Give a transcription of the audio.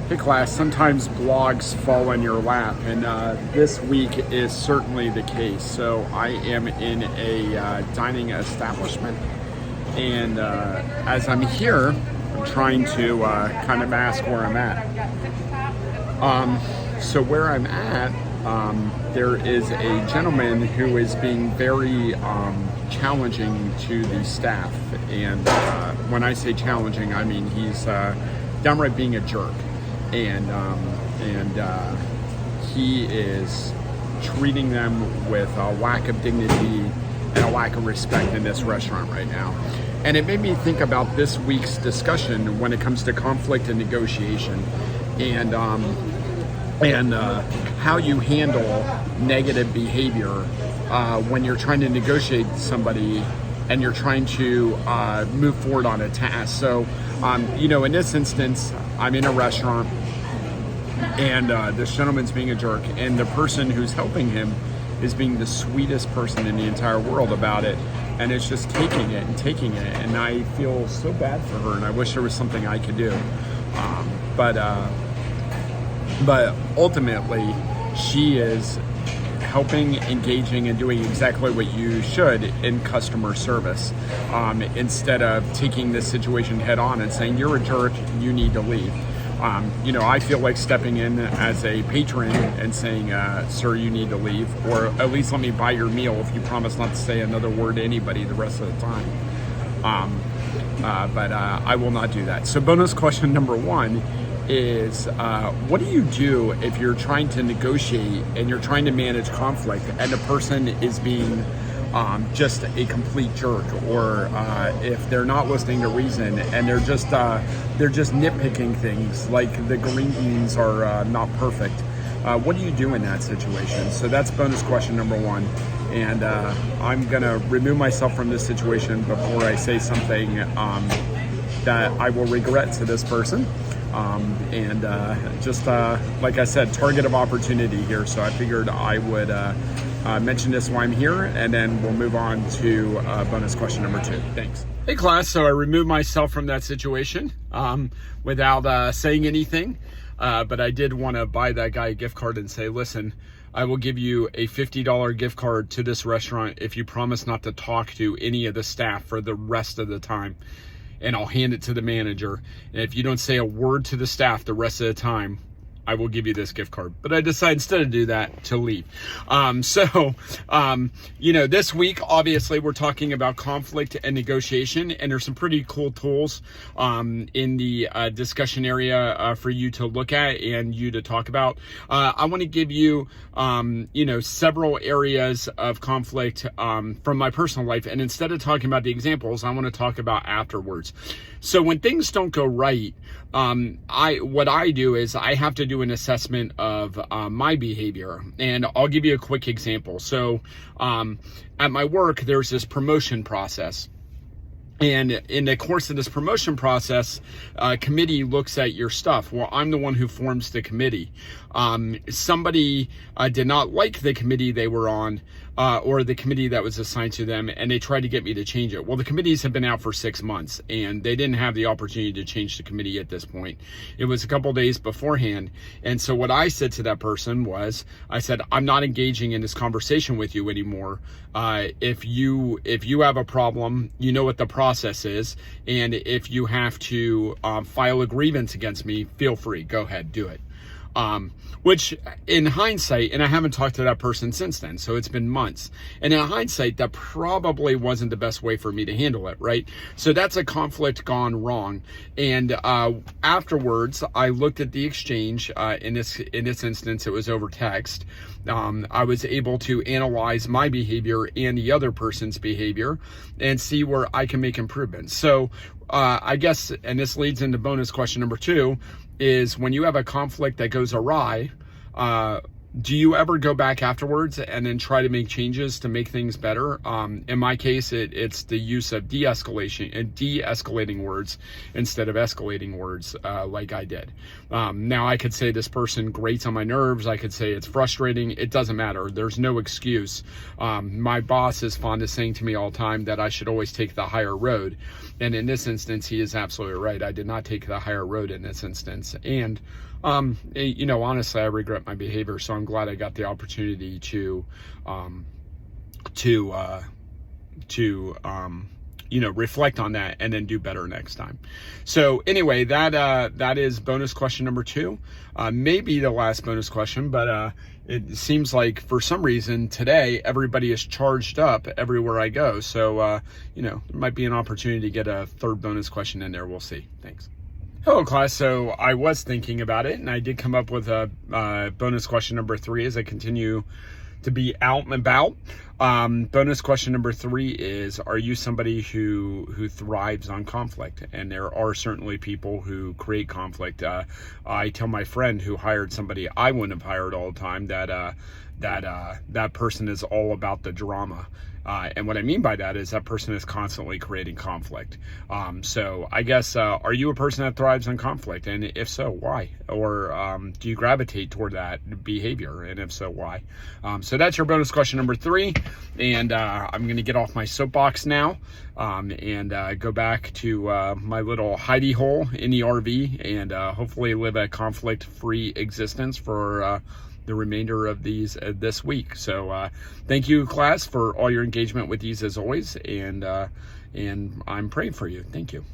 Hey class, sometimes blogs fall in your lap, and this week is certainly the case. So I am in a dining establishment, and as I'm here, I'm trying to kind of ask where I'm at. So where I'm at, there is a gentleman who is being very challenging to the staff, and when I say challenging, I mean he's downright being a jerk. And he is treating them with a lack of dignity and a lack of respect in this restaurant right now. And it made me think about this week's discussion when it comes to conflict and negotiation, and how you handle negative behavior when you're trying to negotiate somebody and you're trying to move forward on a task. So, in this instance, I'm in a restaurant, and this gentleman's being a jerk, and the person who's helping him is being the sweetest person in the entire world about it, and it's just taking it, and I feel so bad for her, and I wish there was something I could do. But ultimately, she is helping, engaging, and doing exactly what you should in customer service, instead of taking this situation head on and saying, you're a jerk, you need to leave. I feel like stepping in as a patron and saying, sir, you need to leave, or at least let me buy your meal if you promise not to say another word to anybody the rest of the time. But I will not do that. So bonus question number one is, what do you do if you're trying to negotiate and you're trying to manage conflict and the person is being just a complete jerk, or if they're not listening to reason and they're just nitpicking things like the green beans are not perfect? What do you do in that situation? So that's bonus question number one. And I'm gonna remove myself from this situation before I say something that I will regret to this person. Like I said, target of opportunity here. So I figured I would mention this while I'm here, and then we'll move on to bonus question number two. Thanks. Hey class, so I removed myself from that situation without saying anything, but I did want to buy that guy a gift card and say, listen, I will give you a $50 gift card to this restaurant if you promise not to talk to any of the staff for the rest of the time. And I'll hand it to the manager. And if you don't say a word to the staff the rest of the time, I will give you this gift card. But I decided instead to do that, to leave. This week, obviously, we're talking about conflict and negotiation, and there's some pretty cool tools in the discussion area for you to look at and you to talk about. I want to give you, several areas of conflict from my personal life, and instead of talking about the examples, I want to talk about afterwards. So when things don't go right, what I do is I have to do an assessment of my behavior, and I'll give you a quick example. So at my work, there's this promotion process. And in the course of this promotion process, committee looks at your stuff. Well, I'm the one who forms the committee. Somebody did not like the committee they were on, or the committee that was assigned to them, and they tried to get me to change it. Well, the committees have been out for 6 months, and they didn't have the opportunity to change the committee at this point. It was a couple days beforehand. And so what I said to that person was, I said, I'm not engaging in this conversation with you anymore. If you have a problem, you know what the process is, and if you have to file a grievance against me, feel free, go ahead, do it. Which in hindsight, and I haven't talked to that person since then, so it's been months, and in hindsight, that probably wasn't the best way for me to handle it, right? So that's a conflict gone wrong. And afterwards, I looked at the exchange. In this instance, it was over text. I was able to analyze my behavior and the other person's behavior and see where I can make improvements. So I guess, and this leads into bonus question number two, is when you have a conflict that goes awry, Do you ever go back afterwards and then try to make changes to make things better? In my case, it's the use of de-escalation and de-escalating words instead of escalating words, like I did. Now I could say this person grates on my nerves. I could say it's frustrating. It doesn't matter. There's no excuse. My boss is fond of saying to me all the time that I should always take the higher road. And in this instance, he is absolutely right. I did not take the higher road in this instance. And honestly, I regret my behavior, so I'm glad I got the opportunity to reflect on that and then do better next time. So anyway, that is bonus question number 2. Maybe the last bonus question, but it seems like for some reason today everybody is charged up everywhere I go. So there might be an opportunity to get a third bonus question in there. We'll see. Thanks. Hello class, so I was thinking about it and I did come up with a bonus question number 3 as I continue to be out and about. Bonus question number 3 is, are you somebody who thrives on conflict? And there are certainly people who create conflict. I tell my friend who hired somebody I wouldn't have hired all the time that person is all about the drama. And what I mean by that is that person is constantly creating conflict. So I guess, are you a person that thrives on conflict? And if so, why? Or do you gravitate toward that behavior? And if so, why? So that's your bonus question number 3. And I'm going to get off my soapbox now and go back to my little hidey hole in the RV and hopefully live a conflict-free existence for the remainder of this week. So thank you, class, for all your engagement with these as always, and I'm praying for you. Thank you.